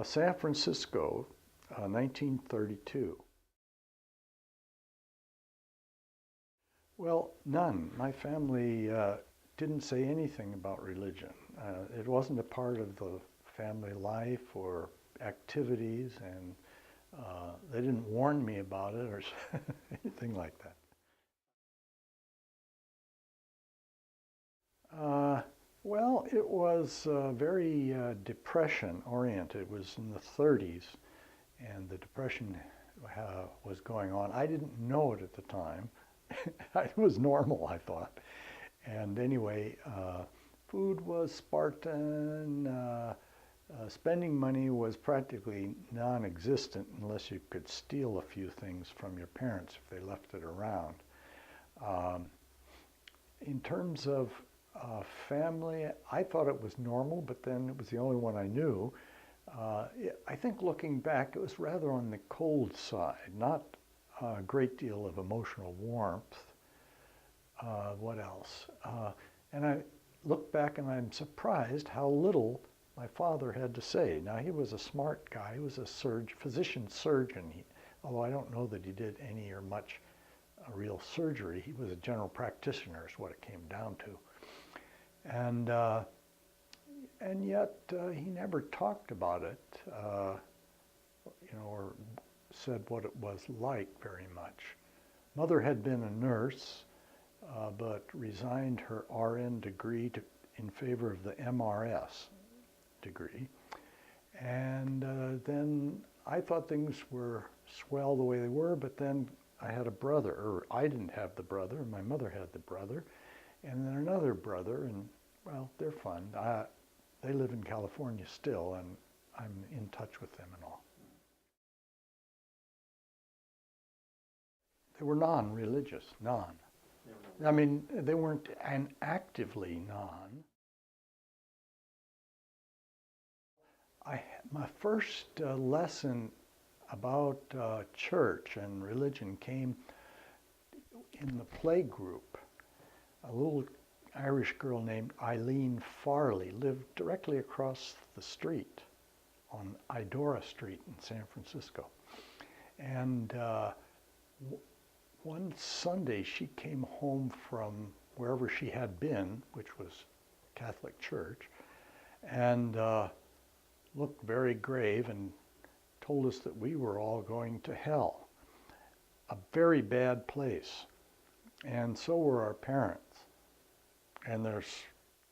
San Francisco, 1932. Well, none. My family didn't say anything about religion. It wasn't a part of the family life or activities, and they didn't warn me about it or anything like that. Uh, well, it was very depression-oriented. It was in the 30s, and the depression was going on. I didn't know it at the time. It was normal, I thought. And anyway, food was Spartan. Spending money was practically non-existent unless you could steal a few things from your parents if they left it around. Um, in terms of family, I thought it was normal, but then it was the only one I knew. I think looking back, it was rather on the cold side, not a great deal of emotional warmth. What else? And I look back and I'm surprised how little my father had to say. Now, he was a smart guy. He was a physician surgeon, although I don't know that he did any or much real surgery. He was a general practitioner is what it came down to. And yet he never talked about it, or said what it was like very much. Mother had been a nurse, but resigned her RN degree in favor of the MRS degree. And then I thought things were swell the way they were, but then I had a brother, or I didn't have the brother, my mother had the brother, and then another brother, and well, they're fun. They live in California still, and I'm in touch with them and all. They were non-religious, non. I mean, they weren't actively non. My first lesson about church and religion came in the play group. A little Irish girl named Eileen Farley lived directly across the street on Idora Street in San Francisco. And one Sunday she came home from wherever she had been, which was Catholic Church, and looked very grave and told us that we were all going to hell, a very bad place. And so were our parents. And there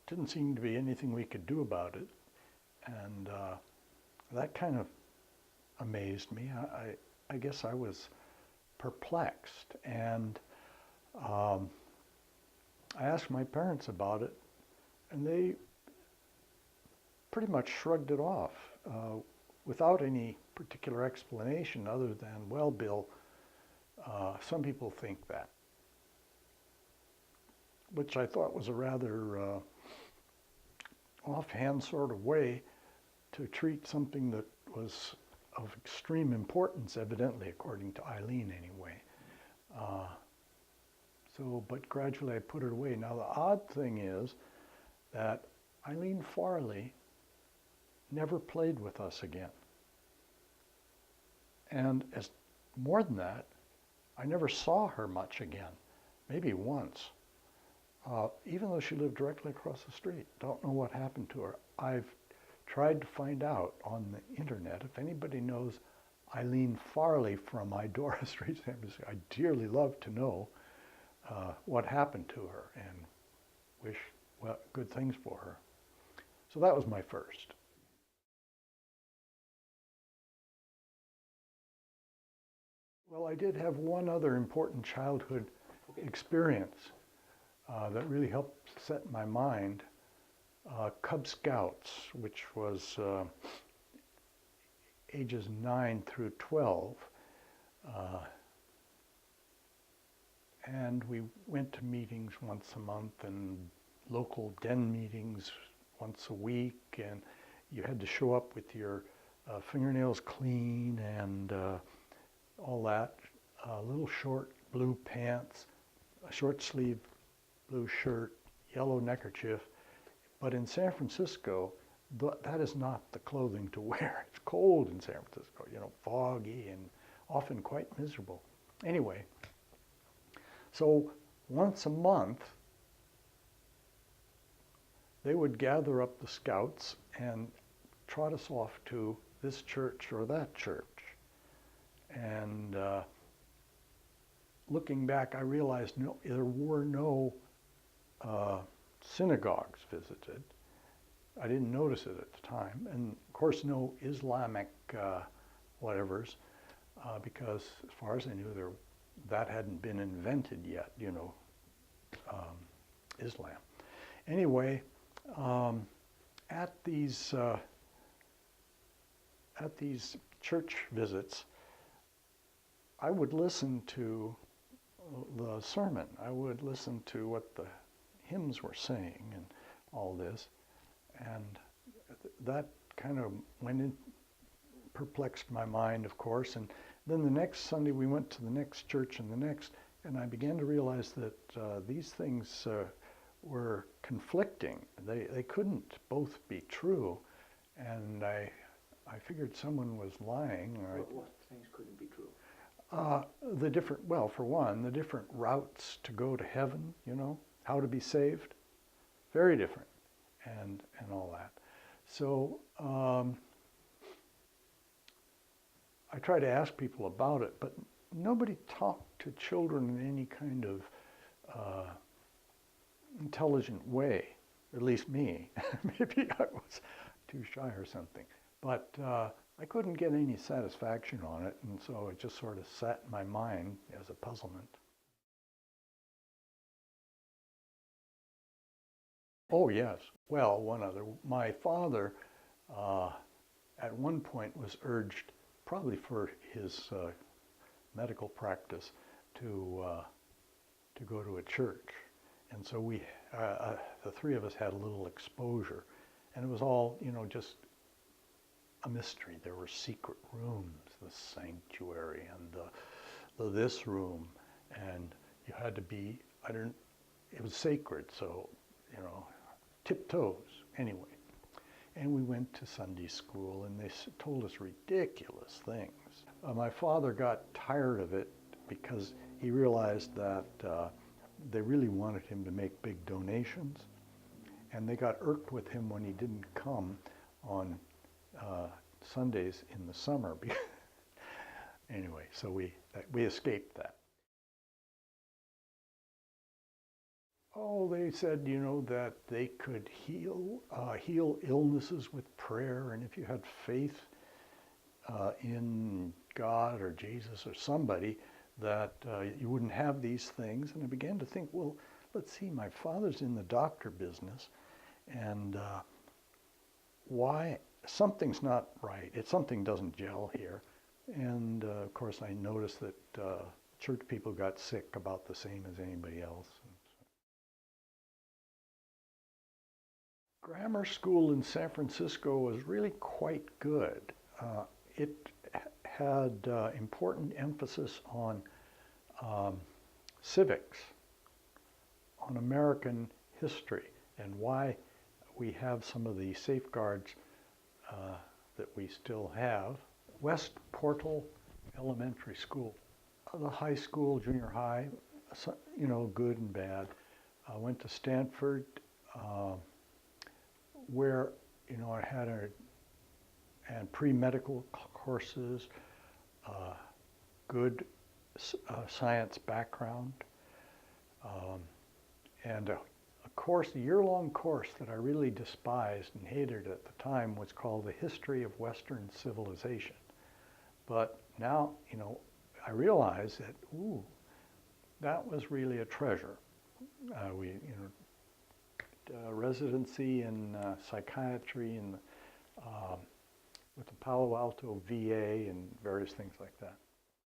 didn't seem to be anything we could do about it. And that kind of amazed me. I guess I was perplexed. And I asked my parents about it, and they pretty much shrugged it off without any particular explanation other than, well, Bill, some people think that. Which I thought was a rather offhand sort of way to treat something that was of extreme importance, evidently, according to Eileen anyway. But gradually I put it away. Now the odd thing is that Eileen Farley never played with us again. And more than that, I never saw her much again, maybe once. Even though she lived directly across the street. Don't know what happened to her. I've tried to find out on the internet if anybody knows Eileen Farley from Idora Street, San Francisco. I'd dearly love to know what happened to her and wish good things for her. So that was my first. Well, I did have one other important childhood experience that really helped set my mind. Cub Scouts, which was ages 9 through 12. And we went to meetings once a month and local den meetings once a week, and you had to show up with your fingernails clean and all that. Little short blue pants, a short sleeve blue shirt, yellow neckerchief. But in San Francisco, that is not the clothing to wear. It's cold in San Francisco, foggy and often quite miserable. Anyway, so once a month, they would gather up the scouts and trot us off to this church or that church. And looking back, I realized there were no synagogues visited. I didn't notice it at the time. And of course, no Islamic whatevers, because as far as I knew, that hadn't been invented yet, Islam. Anyway, at these church visits, I would listen to the sermon. I would listen to what the hymns were saying and all this, and that kind of perplexed my mind, of course. And then the next Sunday we went to the next church and the next, and I began to realize that these things were conflicting. They couldn't both be true, and I figured someone was lying. What things couldn't be true? For one, the different routes to go to heaven, how to be saved, very different, and all that. So I try to ask people about it, but nobody talked to children in any kind of intelligent way, at least me. Maybe I was too shy or something. But I couldn't get any satisfaction on it, and so it just sort of sat in my mind as a puzzlement. Oh, yes. Well, one other. My father, at one point, was urged, probably for his medical practice, to go to a church. And so we, the three of us had a little exposure. And it was all, just a mystery. There were secret rooms, the sanctuary and the this room. And you had to be, it was sacred, so, tiptoes, anyway. And we went to Sunday school, and they told us ridiculous things. My father got tired of it because he realized that they really wanted him to make big donations, and they got irked with him when he didn't come on Sundays in the summer. Anyway, so we escaped that. Oh, they said, that they could heal illnesses with prayer, and if you had faith in God or Jesus or somebody, that you wouldn't have these things. And I began to think, well, let's see, my father's in the doctor business, and why? Something's not right. Something doesn't gel here. And of course, I noticed that church people got sick about the same as anybody else. Grammar school in San Francisco was really quite good. It had important emphasis on civics, on American history, and why we have some of the safeguards that we still have. West Portal Elementary School, the high school, junior high, good and bad. I went to Stanford, where I had and pre-medical courses, good science background, and a year-long course that I really despised and hated at the time was called The History of Western Civilization. But now, I realize that, that was really a treasure. Residency in psychiatry and with the Palo Alto VA and various things like that.